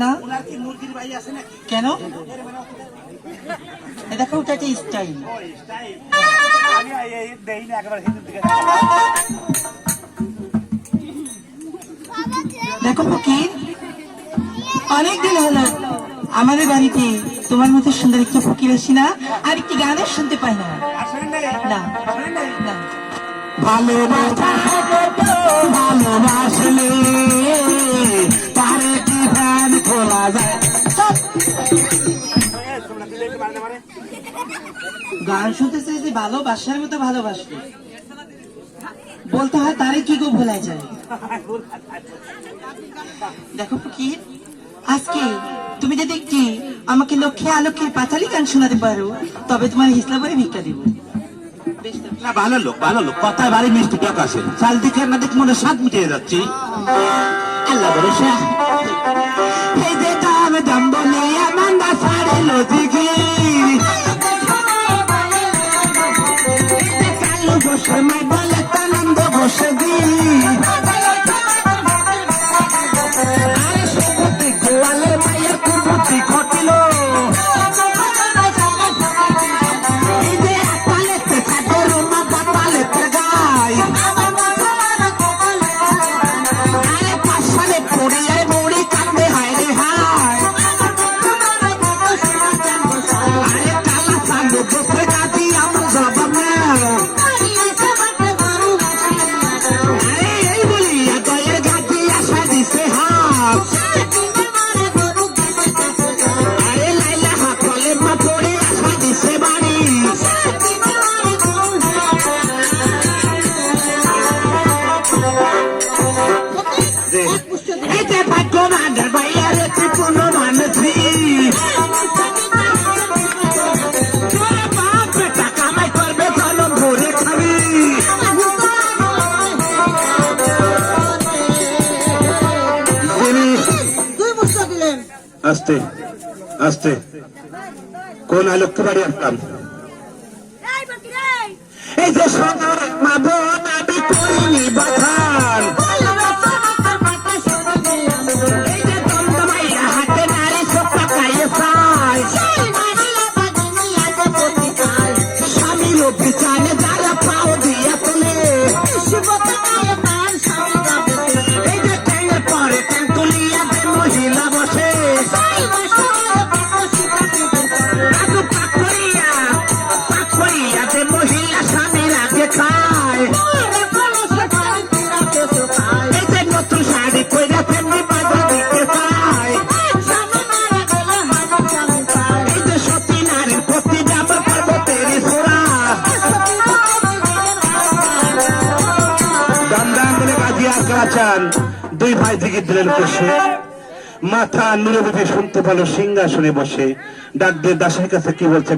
না কেন দেখো ওটা একটা স্টাইল। দেখো ফকির, অনেকদিন হলো আমাদের বাড়িতে তোমার মতো সুন্দর একটি ফকির আসি না, আর একটি গানও শুনতে পাই না। ভালোবাসলে তারে কি প্রাণ খোলা যায়। গান শুনতে চাইছে ভালোবাসার মতো ভালোবাসলে বলতে হয় তারে কি গো ভোলা যায়। দেখো ফকির, আজকে তুমি যদি একটি আমাকে লক্ষ্যে আলোকের পাঁচালী গান শোনাতে পারো তবে তোমার হিসলা করে ভিক্ষা দিব। না ভালো লোক, ভালো লোক, কথায় বাড়ি মিষ্টি টক আছে, চাল দিকে না দেখ মনে স্বাদ মিটিয়ে যাচ্ছি। আল্লাহ ভরসা। এই যে দাম দাম বলে আমার না সারে লজিকি কালো বসে মাই বলে তানন্দ বসে দি আরে সবতি গোয়ালে মায়ের কুমতি ঘটিল এই যে পালেতে সাদর মা পালেতে গায় আরে পাশালে পড়িয়ে মুড়ি কান্দে হায় রে হায় আরে কালা সাঙ্গ বসে কাটি আমার জবাব নাও আরে এই বলিয়া দয়ের গাছি আশা দিছে হাত আরে লাইলা হাতলে মা পড়ে আশা দিছে বাড়ি এই যে ভাগ্য মান্ডার বাইয়া রে ত্রিপুণ মানছি তোরা বাপ বেটা কামাই করবে জলম ভরে খাবি আস্তে আস্তে কোন আলোক বাড়ি আসতাম। এই যে সোনার মা বোন আমি করিনি বাধান এই যে দমদমাইয়া হাতে নারী সোপা খাইয়ে চায় স্বামীর বিচারে যারা পাও দিয়া তোলে এই যে ট্যাঙ্গে পরে ট্যাং তুলিয়া যে মহিলা বসে পাক করিয়া যে মহিলা স্বামীর আগে খায় এই যে নতুন শাড়ি কইরা ফেমনি বাজা দিতে চায় এই যে সতী নারীর প্রতি যাবার পর্বতের সোরা দামদাম বলে গাজি আর কাচান দুই ভাই জিগির দিলেন কষে মাথা নুরবুঝে শুনতে পালো সিংহাসনে বসে ডাক দিয়ে দাসের কাছে কি বলছে